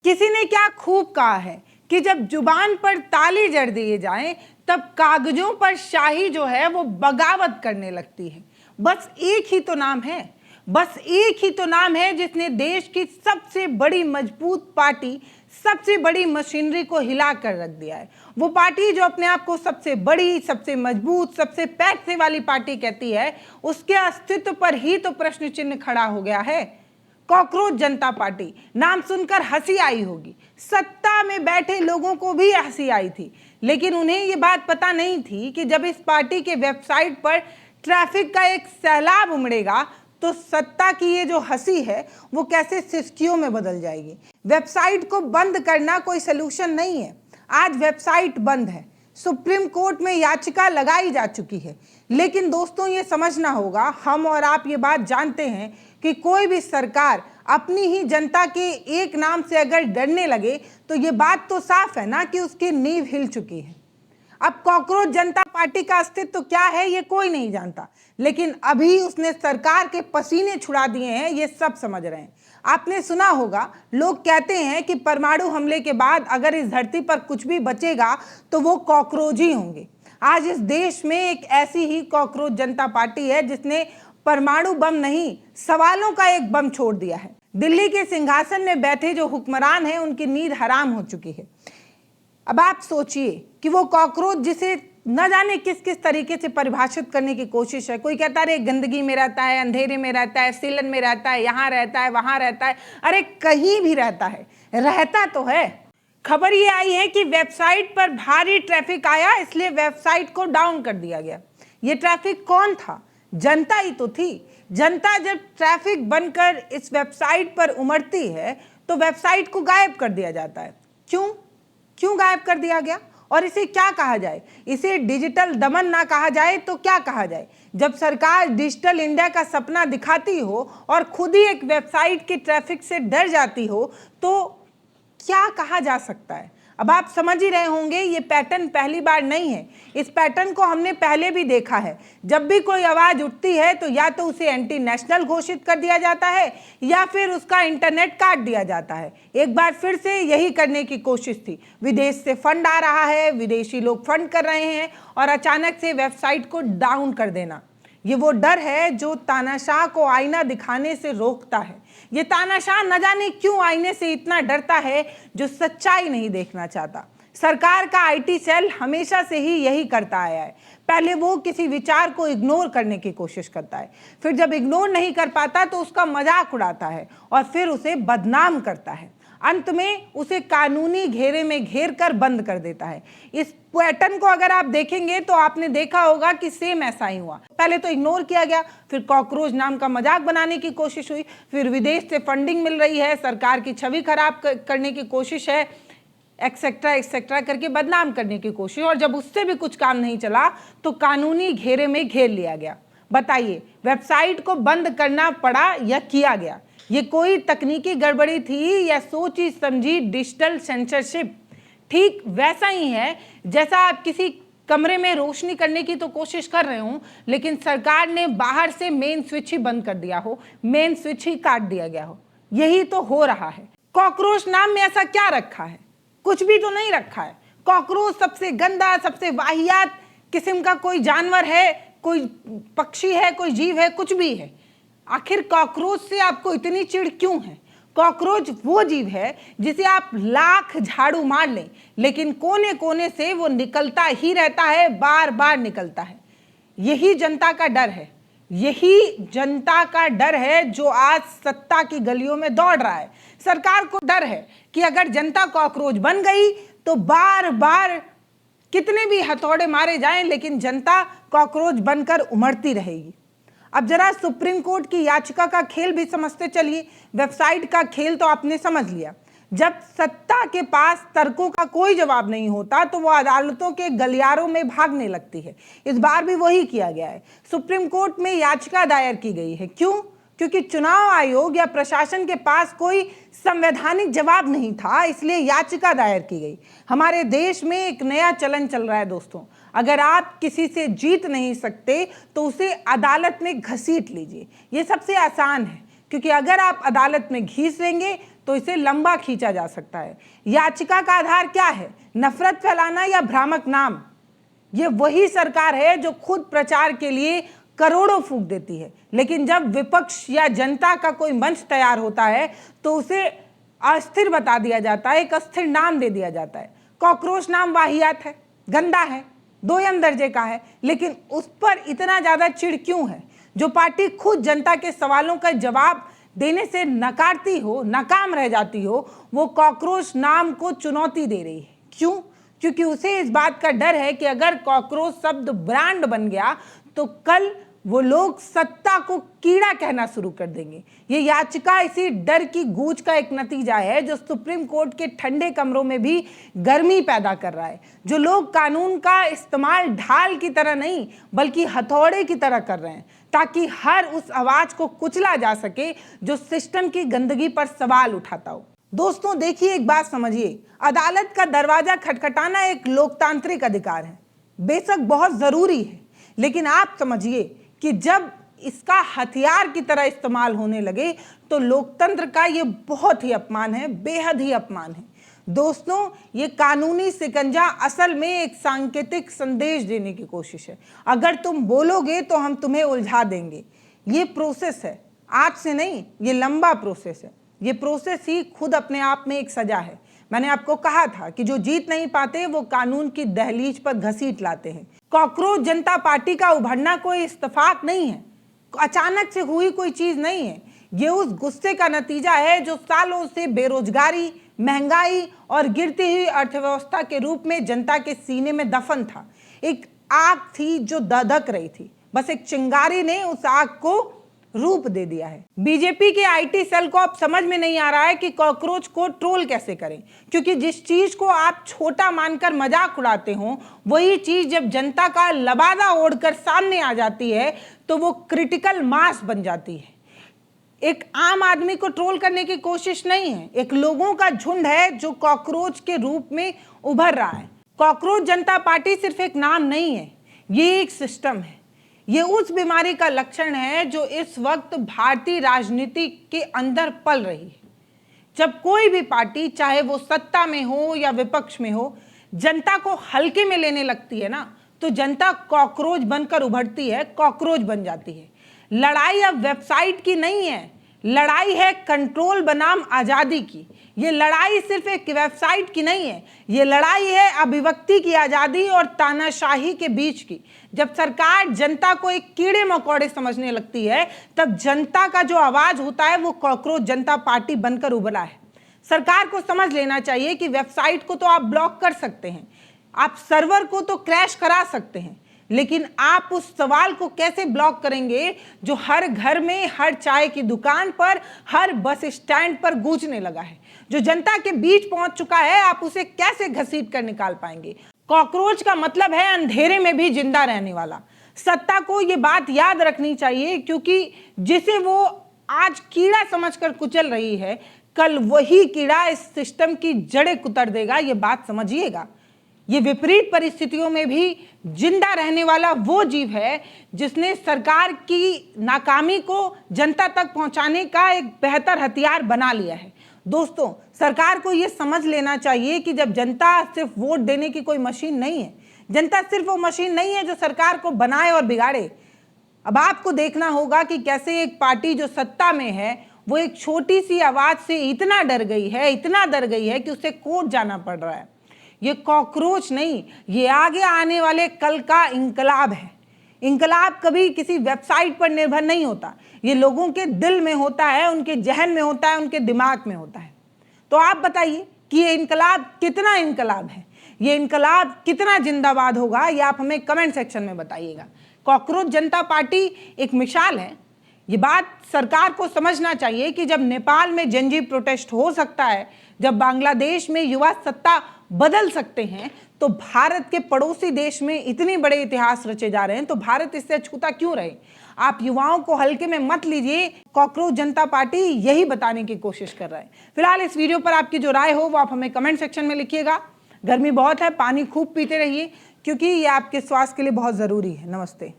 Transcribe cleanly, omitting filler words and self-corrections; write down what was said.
किसी ने क्या खूब कहा है कि जब जुबान पर ताली जड़ दिए जाएं तब कागजों पर शाही जो है वो बगावत करने लगती है। बस एक ही तो नाम है, बस एक ही तो नाम है जिसने देश की सबसे बड़ी मजबूत पार्टी, सबसे बड़ी मशीनरी को हिला कर रख दिया है। वो पार्टी जो अपने आप को सबसे बड़ी, सबसे मजबूत, सबसे पैसे वाली पार्टी कहती है, उसके अस्तित्व पर ही तो प्रश्न चिन्ह खड़ा हो गया है। कॉकरोच जनता पार्टी नाम सुनकर हंसी आई होगी, सत्ता में बैठे लोगों को भी हंसी आई थी, लेकिन उन्हें ये बात पता नहीं थी कि जब इस पार्टी के वेबसाइट पर ट्रैफिक का एक सैलाब उमड़ेगा तो सत्ता की ये जो हंसी है वो कैसे सिसकियों में बदल जाएगी। वेबसाइट को बंद करना कोई सलूशन नहीं है। आज वेबसाइट बंद है, सुप्रीम कोर्ट में याचिका लगाई जा चुकी है, लेकिन दोस्तों ये समझना होगा, हम और आप ये बात जानते हैं कि कोई भी सरकार अपनी ही जनता के एक नाम से अगर डरने लगे तो ये बात तो साफ है ना कि उसकी नींव हिल चुकी है। अब कॉकरोच जनता पार्टी का अस्तित्व क्या है ये कोई नहीं जानता, लेकिन अभी उसने सरकार के पसीने छुड़ा दिए हैं, ये सब समझ रहे हैं। आपने सुना होगा, लोग कहते हैं कि परमाणु हमले के बाद अगर इस धरती पर कुछ भी बचेगा तो वो कॉकरोच ही होंगे। आज इस देश में एक ऐसी ही कॉकरोच जनता पार्टी है जिसने परमाणु बम नहीं, सवालों का एक बम छोड़ दिया है। दिल्ली के सिंहासन में बैठे जो हुक्मरान हैं उनकी नींद हराम हो चुकी है। अब आप सोचिए कि वो कॉकरोच जिसे न जाने किस किस तरीके से परिभाषित करने की कोशिश है। कोई कहता है गंदगी में रहता है, अंधेरे में रहता है, सीलन में रहता है, यहाँ रहता है, वहां रहता है। अरे कहीं भी रहता है, रहता तो है। खबर ये आई है कि वेबसाइट पर भारी ट्रैफिक आया, इसलिए वेबसाइट को डाउन कर दिया गया। ये ट्रैफिक कौन था? जनता ही तो थी। जनता जब ट्रैफिक बनकर इस वेबसाइट पर उमड़ती है तो वेबसाइट को गायब कर दिया जाता है। क्यों गायब कर दिया गया? और इसे क्या कहा जाए? इसे डिजिटल दमन ना कहा जाए तो क्या कहा जाए? जब सरकार डिजिटल इंडिया का सपना दिखाती हो और खुद ही एक वेबसाइट के ट्रैफिक से डर जाती हो तो क्या कहा जा सकता है? अब आप समझ ही रहे होंगे, ये पैटर्न पहली बार नहीं है। इस पैटर्न को हमने पहले भी देखा है। जब भी कोई आवाज उठती है तो या तो उसे एंटी नेशनल घोषित कर दिया जाता है या फिर उसका इंटरनेट काट दिया जाता है। एक बार फिर से यही करने की कोशिश थी। विदेश से फंड आ रहा है, विदेशी लोग फंड कर रहे हैं और अचानक से वेबसाइट को डाउन कर देना। ये वो डर है जो तानाशाह को आईना दिखाने से रोकता है। ये तानाशाह न जाने क्यों आईने से इतना डरता है, जो सच्चाई नहीं देखना चाहता। सरकार का आईटी सेल हमेशा से ही यही करता आया है। पहले वो किसी विचार को इग्नोर करने की कोशिश करता है, फिर जब इग्नोर नहीं कर पाता तो उसका मजाक उड़ाता है और फिर उसे बदनाम करता है। अंत में उसे कानूनी घेरे में घेर कर बंद कर देता है। इस पैटर्न को अगर आप देखेंगे तो आपने देखा होगा कि सेम ऐसा ही हुआ। पहले तो इग्नोर किया गया, फिर कॉकरोच नाम का मजाक बनाने की कोशिश हुई, फिर विदेश से फंडिंग मिल रही है, सरकार की छवि खराब करने की कोशिश है, एक्सेट्रा एक्सेट्रा करके बदनाम करने की कोशिश, और जब उससे भी कुछ काम नहीं चला तो कानूनी घेरे में घेर लिया गया। बताइए, वेबसाइट को बंद करना पड़ा या किया गया? ये कोई तकनीकी गड़बड़ी थी या सोची समझी डिजिटल सेंसरशिप? ठीक वैसा ही है जैसा आप किसी कमरे में रोशनी करने की तो कोशिश कर रहे हो, लेकिन सरकार ने बाहर से मेन स्विच ही बंद कर दिया हो, मेन स्विच ही काट दिया गया हो। यही तो हो रहा है। कॉकरोच नाम में ऐसा क्या रखा है? कुछ भी तो नहीं रखा है। कॉकरोच सबसे गंदा, सबसे वाहियात किस्म का कोई जानवर है, कोई पक्षी है, कोई जीव है, कुछ भी है। आखिर कॉकरोच से आपको इतनी चिढ़ क्यों है? कॉकरोच वो जीव है जिसे आप लाख झाड़ू मार लें, लेकिन कोने कोने से वो निकलता ही रहता है, बार बार निकलता है। यही जनता का डर है, यही जनता का डर है जो आज सत्ता की गलियों में दौड़ रहा है। सरकार को डर है कि अगर जनता कॉकरोच बन गई तो बार बार कितने भी हथौड़े मारे जाएं, लेकिन जनता कॉकरोच बनकर उमड़ती रहेगी। अब जरा सुप्रीम कोर्ट की याचिका का खेल भी समझते चलिए। वेबसाइट का खेल तो आपने समझ लिया। जब सत्ता के पास तर्कों का कोई जवाब नहीं होता तो वो अदालतों के गलियारों में भागने लगती है। इस बार भी वही किया गया है। सुप्रीम कोर्ट में याचिका दायर की गई है। क्यों? क्योंकि चुनाव आयोग या प्रशासन के पास कोई संवैधानिक जवाब नहीं था, इसलिए याचिका दायर की गई। हमारे देश में एक नया चलन चल रहा है दोस्तों, अगर आप किसी से जीत नहीं सकते तो उसे अदालत में घसीट लीजिए। ये सबसे आसान है, क्योंकि अगर आप अदालत में घीस लेंगे तो इसे लंबा खींचा जा सकता है। याचिका का आधार क्या है? नफरत फैलाना या भ्रामक नाम? ये वही सरकार है जो खुद प्रचार के लिए करोड़ों फूंक देती है, लेकिन जब विपक्ष या जनता का कोई मंच तैयार होता है तो उसे अस्थिर बता दिया जाता है, एक अस्थिर नाम दे दिया जाता है। कॉकरोच नाम वाहियात है, गंदा है, दोयम दर्जे का है, लेकिन उस पर इतना ज्यादा चिढ़ क्यों है? जो पार्टी खुद जनता के सवालों का जवाब देने से नकारती हो, नाकाम रह जाती हो, वो कॉकरोच नाम को चुनौती दे रही है। क्यों? क्योंकि उसे इस बात का डर है कि अगर कॉकरोच शब्द ब्रांड बन गया तो कल वो लोग सत्ता को कीड़ा कहना शुरू कर देंगे। ये याचिका इसी डर की गूंज का एक नतीजा है जो सुप्रीम कोर्ट के ठंडे कमरों में भी गर्मी पैदा कर रहा है। जो लोग कानून का इस्तेमाल ढाल की तरह नहीं बल्कि हथौड़े की तरह कर रहे हैं, ताकि हर उस आवाज को कुचला जा सके जो सिस्टम की गंदगी पर सवाल उठाता हो। दोस्तों देखिए, एक बात समझिए, अदालत का दरवाजा खटखटाना एक लोकतांत्रिक अधिकार है, बेशक बहुत जरूरी है, लेकिन आप समझिए कि जब इसका हथियार की तरह इस्तेमाल होने लगे तो लोकतंत्र का ये बहुत ही अपमान है, बेहद ही अपमान है। दोस्तों, ये कानूनी शिकंजा असल में एक सांकेतिक संदेश देने की कोशिश है। अगर तुम बोलोगे तो हम तुम्हें उलझा देंगे। ये प्रोसेस है, आज से नहीं, ये लंबा प्रोसेस है। ये प्रोसेस ही खुद अपने आप में एक सजा है। मैंने आपको कहा था कि जो जीत नहीं पाते वो कानून की दहलीज पर घसीट लाते हैं। कॉकरोच जनता पार्टी का उभरना कोई इत्तेफाक नहीं है, अचानक से हुई कोई चीज नहीं है। ये उस गुस्से का नतीजा है जो सालों से बेरोजगारी, महंगाई और गिरती हुई अर्थव्यवस्था के रूप में जनता के सीने में दफन था। एक आग थी जो धधक रही थी, बस एक चिंगारी ने उस आग को रूप दे दिया है। बीजेपी के आईटी सेल को अब समझ में नहीं आ रहा है कि कॉकरोच को ट्रोल कैसे करें, क्योंकि जिस चीज को आप छोटा मानकर मजाक उड़ाते हो वही चीज जब जनता का लबादा ओढ़कर सामने आ जाती है तो वो क्रिटिकल मास बन जाती है। एक आम आदमी को ट्रोल करने की कोशिश नहीं है, एक लोगों का झुंड है जो कॉकरोच के रूप में उभर रहा है। कॉकरोच जनता पार्टी सिर्फ एक नाम नहीं है, ये एक सिस्टम है। ये उस बीमारी का लक्षण है जो इस वक्त भारतीय राजनीति के अंदर पल रही है। जब कोई भी पार्टी, चाहे वो सत्ता में हो या विपक्ष में हो, जनता को हल्के में लेने लगती है ना, तो जनता कॉकरोच बनकर उभरती है, कॉकरोच बन जाती है। लड़ाई अब वेबसाइट की नहीं है, लड़ाई है कंट्रोल बनाम आजादी की। ये लड़ाई सिर्फ एक वेबसाइट की नहीं है, ये लड़ाई है अभिव्यक्ति की आजादी और तानाशाही के बीच की। जब सरकार जनता को एक कीड़े मकोड़े समझने लगती है, तब जनता का जो आवाज होता है वो कॉकरोच जनता पार्टी बनकर उभरा है। सरकार को समझ लेना चाहिए कि वेबसाइट को तो आप ब्लॉक कर सकते हैं, आप सर्वर को तो क्रैश करा सकते हैं, लेकिन आप उस सवाल को कैसे ब्लॉक करेंगे जो हर घर में, हर चाय की दुकान पर, हर बस स्टैंड पर गूंजने लगा है, जो जनता के बीच पहुंच चुका है। आप उसे कैसे घसीट कर निकाल पाएंगे? कॉकरोच का मतलब है अंधेरे में भी जिंदा रहने वाला। सत्ता को ये बात याद रखनी चाहिए, क्योंकि जिसे वो आज कीड़ा समझकर कुचल रही है, कल वही कीड़ा इस सिस्टम की जड़ें कुतर देगा। ये बात समझिएगा। ये विपरीत परिस्थितियों में भी जिंदा रहने वाला वो जीव है जिसने सरकार की नाकामी को जनता तक पहुंचाने का एक बेहतर हथियार बना लिया है। दोस्तों, सरकार को ये समझ लेना चाहिए कि जब जनता सिर्फ वोट देने की कोई मशीन नहीं है, जनता सिर्फ वो मशीन नहीं है जो सरकार को बनाए और बिगाड़े। अब आपको देखना होगा कि कैसे एक पार्टी जो सत्ता में है वो एक छोटी सी आवाज से इतना डर गई है, इतना डर गई है कि उसे कोर्ट जाना पड़ रहा है। ये कॉकरोच नहीं, ये आगे आने वाले कल का इंकलाब है। इंकलाब कभी किसी वेबसाइट पर निर्भर नहीं होता, ये लोगों के दिल में होता है, उनके जहन में होता है, उनके दिमाग में होता है। तो आप बताइए कि ये इंकलाब कितना इंकलाब है, ये इंकलाब कितना जिंदाबाद होगा, ये आप हमें कमेंट सेक्शन में बताइएगा। कॉकरोच जनता पार्टी एक मिसाल है। ये बात सरकार को समझना चाहिए कि जब नेपाल में जनजीव प्रोटेस्ट हो सकता है, जब बांग्लादेश में युवा सत्ता बदल सकते हैं, तो भारत के पड़ोसी देश में इतने बड़े इतिहास रचे जा रहे हैं, तो भारत इससे अछूता क्यों रहे? आप युवाओं को हल्के में मत लीजिए। कॉकरोच जनता पार्टी यही बताने की कोशिश कर रहा है। फिलहाल इस वीडियो पर आपकी जो राय हो वो आप हमें कमेंट सेक्शन में लिखिएगा। गर्मी बहुत है, पानी खूब पीते रहिए, क्योंकि ये आपके स्वास्थ्य के लिए बहुत जरूरी है। नमस्ते।